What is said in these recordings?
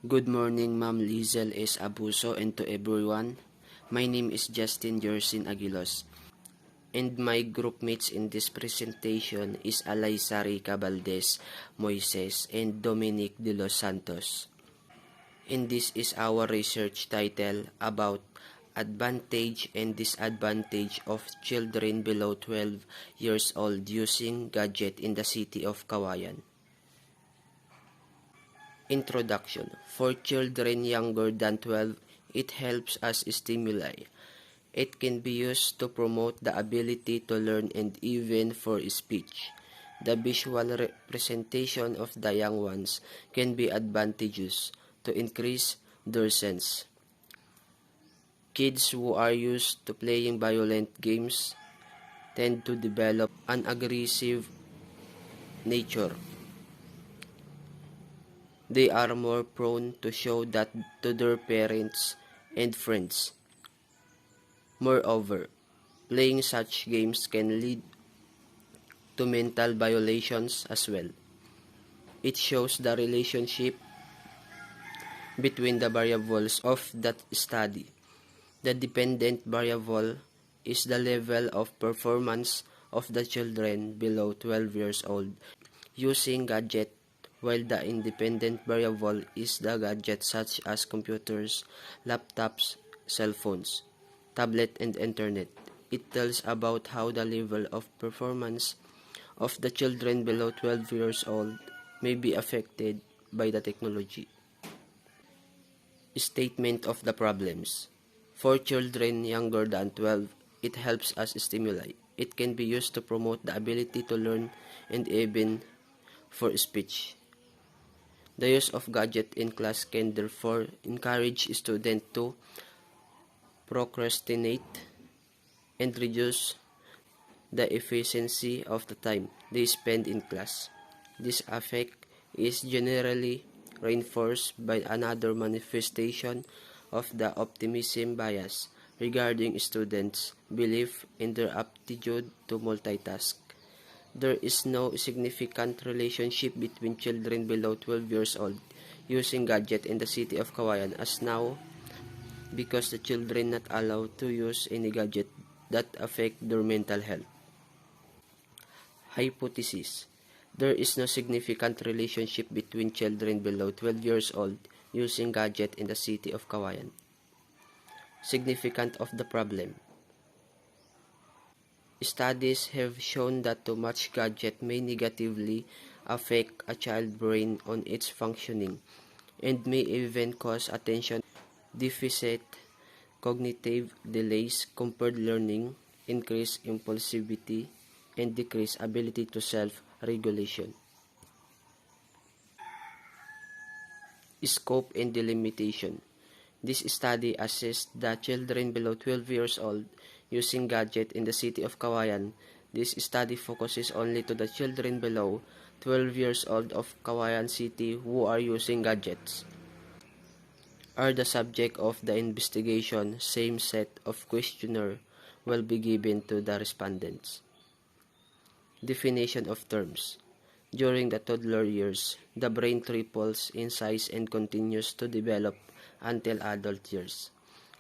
Good morning, Ma'am Lizel S. Abuso, and to everyone. My name is Justin Aguilos, and my groupmates in this presentation is Alyssa Valdez, Moises, and Dominick de los Santos. And this is our research title about advantage and disadvantage of children below 12 years old using gadget in the city of Kawayan. Introduction. For children younger than 12, it helps as stimuli. It can be used to promote the ability to learn and even for speech. The visual representation of the young ones can be advantageous to increase their sense. Kids who are used to playing violent games tend to develop an aggressive nature. They are more prone to show that to their parents and friends. Moreover, playing such games can lead to mental violations as well. It shows the relationship between the variables of that study. The dependent variable is the level of performance of the children below 12 years old using gadget, while the independent variable is the gadgets such as computers, laptops, cell phones, tablet, and internet. It tells about how the level of performance of the children below 12 years old may be affected by the technology. Statement of the problems. For children younger than 12, it helps as stimuli. It can be used to promote the ability to learn and even for speech. The use of gadget in class can therefore encourage students to procrastinate and reduce the efficiency of the time they spend in class. This effect is generally reinforced by another manifestation of the optimism bias regarding students' belief in their aptitude to multitask. There is no significant relationship between children below 12 years old using gadget in the city of Kawayan as now because the children not allowed to use any gadget that affect their mental health. Hypothesis. There is no significant relationship between children below 12 years old using gadget in the city of Kawayan. Significance of the problem. Studies have shown that too much gadget may negatively affect a child's brain on its functioning and may even cause attention deficit, cognitive delays, compared learning, increased impulsivity, and decreased ability to self-regulation. Scope and delimitation. This study assessed the children below 12 years old using gadget in the city of Kawayan. This study focuses only to the children below 12 years old of Kawayan City who are using gadgets. Are the subject of the investigation. Same set of questionnaire will be given to the respondents. Definition of terms. During the toddler years, the brain triples in size and continues to develop until adult years.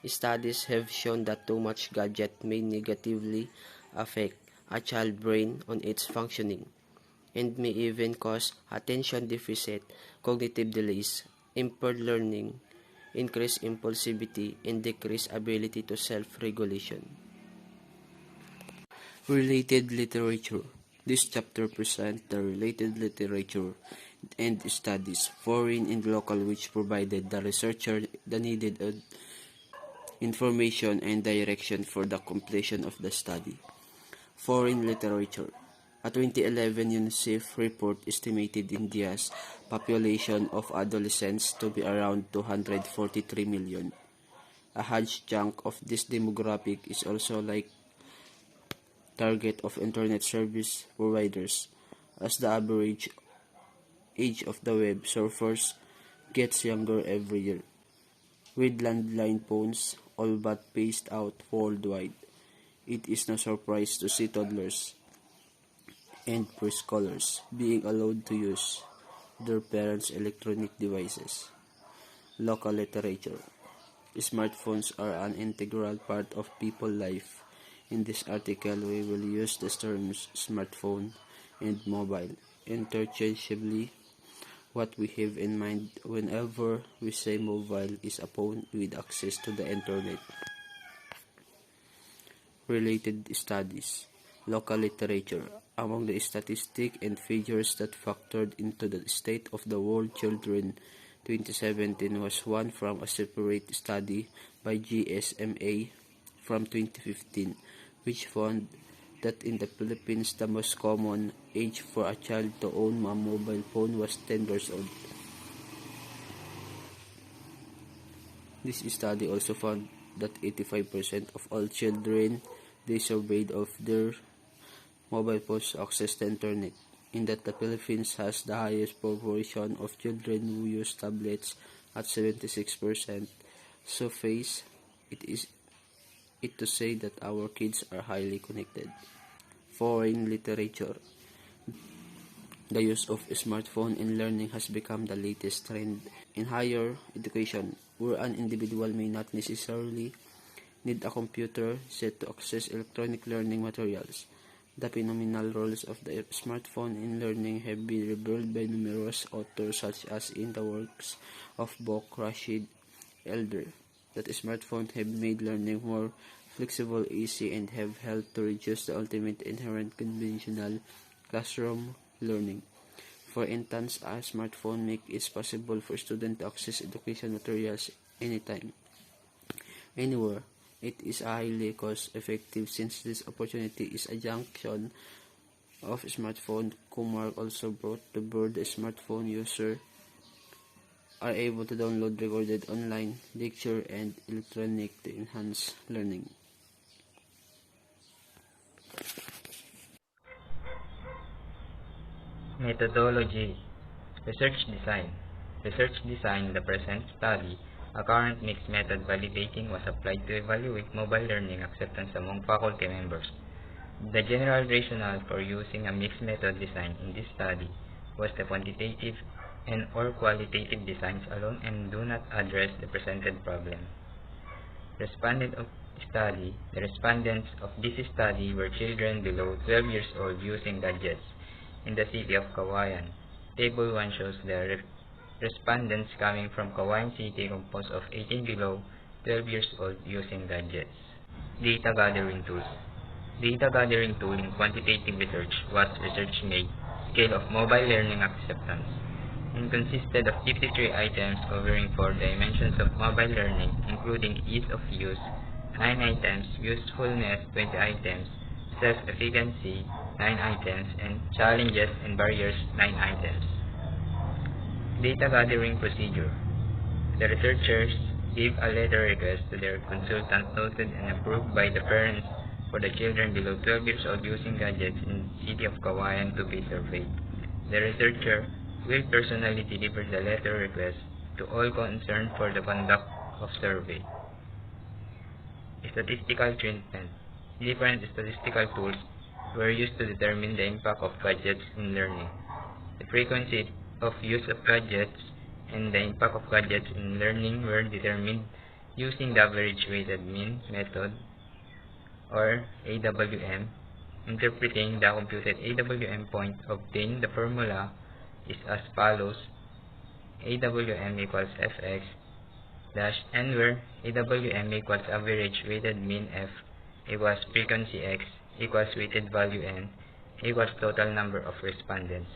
Studies have shown that too much gadget may negatively affect a child's brain on its functioning and may even cause attention deficit, cognitive delays, impaired learning, increased impulsivity, and decreased ability to self-regulation. Related literature. This chapter presents the related literature and studies, foreign and local, which provided the researcher the needed information and direction for the completion of the study. Foreign literature. A 2011 UNICEF report estimated India's population of adolescents to be around 243 million. A huge chunk of this demographic is also like target of internet service providers, as the average age of the web surfers gets younger every year. With landline phones all but phased out worldwide, it is no surprise to see toddlers and preschoolers being allowed to use their parents' electronic devices. Local literature. Smartphones are an integral part of people's life. In this article, we will use the terms smartphone and mobile interchangeably. What we have in mind whenever we say mobile is a phone with access to the internet. Related studies. Local literature. Among the statistics and figures that factored into the state of the world children 2017 was one from a separate study by GSMA from 2015, which found that in the Philippines the most common age for a child to own a mobile phone was 10 years old. This study also found that 85% of all children they surveyed of their mobile phones access the internet, in that the Philippines has the highest proportion of children who use tablets at 76%. Suffice it to say that our kids are highly connected. Foreign literature. The use of smartphone in learning has become the latest trend in higher education, where an individual may not necessarily need a computer set to access electronic learning materials. The phenomenal roles of the smartphone in learning have been revealed by numerous authors, such as in the works of book Rashid Elder, that smartphones have made learning more flexible, easy, and have helped to reduce the ultimate inherent conventional classroom learning. For instance, a smartphone makes it possible for students to access education materials anytime, anywhere. It is highly cost-effective since this opportunity is a junction of smartphone. Kumar also brought to bear the smartphone user are able to download recorded online lecture and electronic to enhance learning. Methodology. Research design. Research design in the present study, a current mixed method validating was applied to evaluate mobile learning acceptance among faculty members. The general rationale for using a mixed method design in this study was the quantitative and or qualitative designs alone and do not address the presented problem. Respondent of study. The respondents of this study were children below 12 years old using gadgets in the city of Kawayan. Table 1 shows the respondents coming from Kawayan City composed of 18 below 12 years old using gadgets. Data gathering tools. Data gathering tool in quantitative research was research made scale of mobile learning acceptance and consisted of 53 items covering 4 dimensions of mobile learning, including ease of use 9 items, usefulness 20 items, self-efficacy 9 items, and challenges and barriers 9 items. Data gathering procedure. The researchers gave a letter request to their consultant noted and approved by the parents for the children below 12 years old using gadgets in the city of Kawayan to be surveyed. The researcher will personally deliver the letter request to all concerned for the conduct of survey. Statistical treatment. Different statistical tools were used to determine the impact of gadgets in learning. The frequency of use of gadgets and the impact of gadgets in learning were determined using the average weighted mean method, or AWM. Interpreting the computed AWM point obtained, the formula is as follows: AWM equals Fx dash n, where AWM equals average weighted mean F equals frequency X equals weighted value N equals total number of respondents.